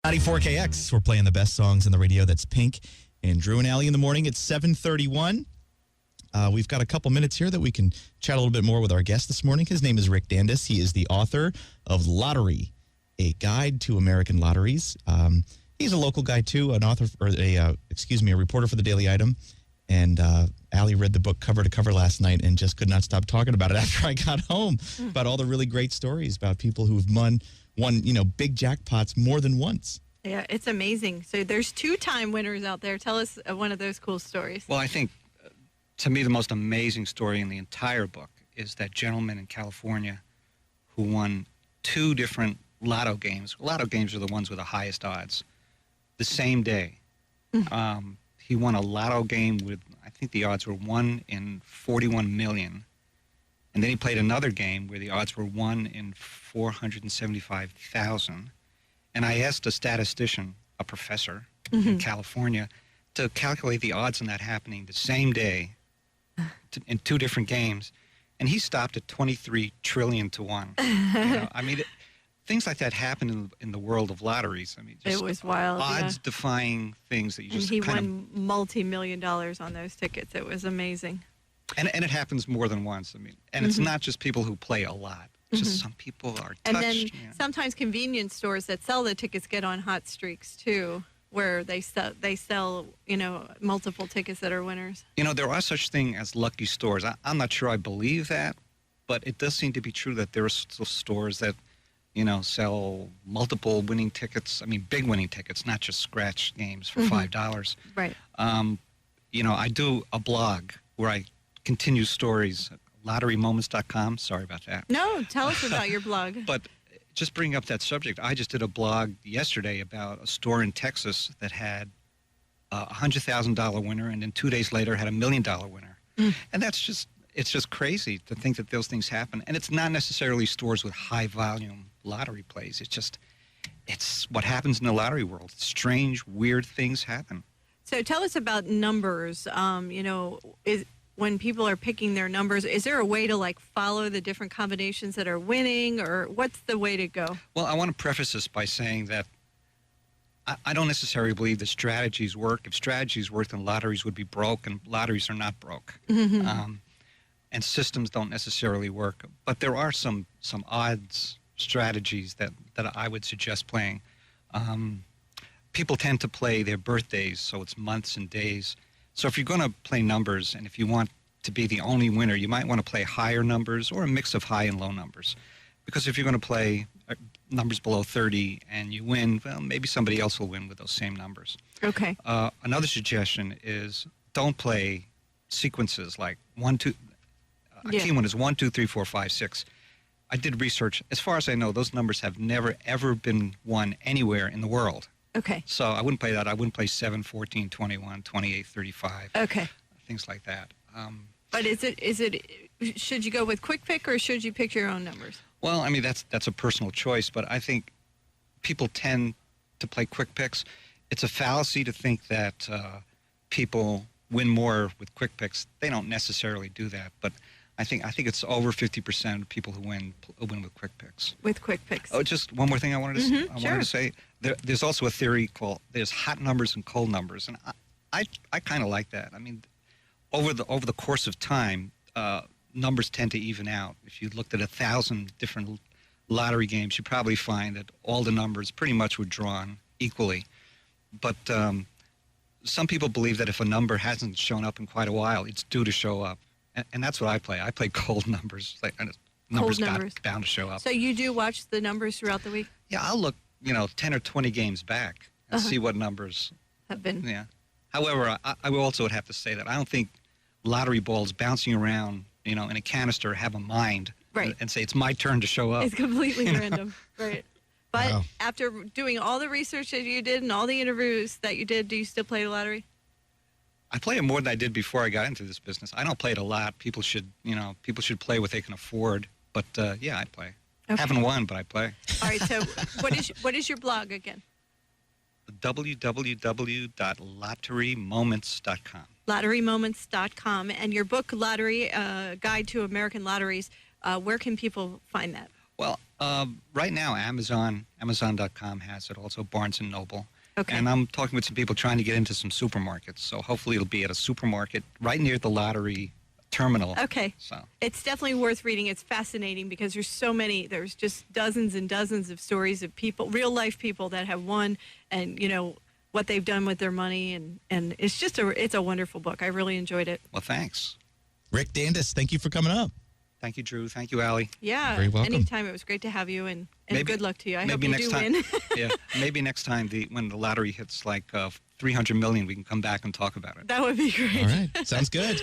94KX, we're playing the best songs on the radio. That's Pink and Drew and Allie in the morning. It's 7:31. We've got a couple minutes here that we can chat a little bit more with our guest this morning. His name is Rick Dandes. He is the author of Lottery, a guide to American lotteries. He's a local guy, too, an author, or a reporter for the Daily Item. And Allie read the book cover to cover last night and just could not stop talking about it after I got home, about all the really great stories about people who've won big jackpots more than once. Yeah, it's amazing. So there's 2-time winners out there. Tell us one of those cool stories. Well, I think, to me, the most amazing story in the entire book is that gentleman in California who won 2 different lotto games. Lotto games are the ones with the highest odds. The same day. He won a lotto game with, I think the odds were 1 in 41 million. And then he played another game where the odds were 1 in 475,000. And I asked a statistician, a professor in California, to calculate the odds on that happening the same day in 2 different games. And he stopped at 23 trillion to 1. Things like that happen in the world of lotteries. I mean, just it was wild. Odds-defying things that you just and he won multi-million dollars on those tickets. It was amazing. And it happens more than once. I mean, and it's not just people who play a lot. It's just some people are touched. And then sometimes convenience stores that sell the tickets get on hot streaks too, where they sell multiple tickets that are winners. There are such things as lucky stores. I'm not sure I believe that, but it does seem to be true that there are still stores that sell multiple winning tickets. I mean, big winning tickets, not just scratch games for $5. Right. I do a blog where I continue stories, lotterymoments.com. Sorry about that. No, tell us about your blog. But just bringing up that subject, I just did a blog yesterday about a store in Texas that had a $100,000 winner, and then 2 days later had $1 million winner. And it's just crazy to think that those things happen. And it's not necessarily stores with high volume lottery plays. It's what happens in the lottery world. Strange, weird things happen. So tell us about numbers. When people are picking their numbers, is there a way to follow the different combinations that are winning, or what's the way to go? Well, I want to preface this by saying that I don't necessarily believe that strategies work. If strategies worked, then lotteries would be broke, and lotteries are not broke. And systems don't necessarily work. But there are some odds strategies that I would suggest playing. People tend to play their birthdays, so it's months and days. So if you're going to play numbers, and if you want to be the only winner, you might want to play higher numbers or a mix of high and low numbers. Because if you're going to play numbers below 30 and you win, well, maybe somebody else will win with those same numbers. Okay. Another suggestion is don't play sequences like 1, 2. A key one is 1, 2, 3, 4, 5, 6. I did research. As far as I know, those numbers have never, ever been won anywhere in the world. Okay. So I wouldn't play that. I wouldn't play 7, 14, 21, 28, 35. Okay. Things like that. But should you go with quick pick or should you pick your own numbers? Well, I mean, that's a personal choice, but I think people tend to play quick picks. It's a fallacy to think that people win more with quick picks. They don't necessarily do that, but I think it's over 50% of people who win with quick picks. With quick picks. Oh, just one more thing I wanted to say. There's also a theory called there's hot numbers and cold numbers, and I kind of like that. I mean, over the course of time, numbers tend to even out. If you looked at 1,000 different lottery games, you probably find that all the numbers pretty much were drawn equally. But some people believe that if a number hasn't shown up in quite a while, it's due to show up. And that's what I play. I play cold numbers. Numbers bound to show up. So you do watch the numbers throughout the week? Yeah, I'll look, 10 or 20 games back and see what numbers have been. Yeah. However, I will also would have to say that I don't think lottery balls bouncing around, in a canister have a mind and say it's my turn to show up. It's completely random, right? But after doing all the research that you did and all the interviews that you did, do you still play the lottery? I play it more than I did before I got into this business. I don't play it a lot. People should play what they can afford. But I play. Okay. Haven't won, but I play. All right. So, what is your blog again? www.lotterymoments.com. Lotterymoments.com, and your book, Lottery Guide to American Lotteries. Where can people find that? Well, right now, Amazon.com has it, also Barnes & Noble. Okay. And I'm talking with some people trying to get into some supermarkets. So hopefully it'll be at a supermarket right near the lottery terminal. Okay. So It's definitely worth reading. It's fascinating because there's just dozens and dozens of stories of people, real life people that have won, and what they've done with their money, and it's a wonderful book. I really enjoyed it. well, thanks. Rick Dandes, thank you for coming up. Thank you, Drew. Thank you, Allie. Yeah. Very welcome. Anytime. It was great to have you, and good luck to you. I hope maybe you next do time, win. yeah, maybe next time when the lottery hits like 300 million, we can come back and talk about it. That would be great. All right. Sounds good.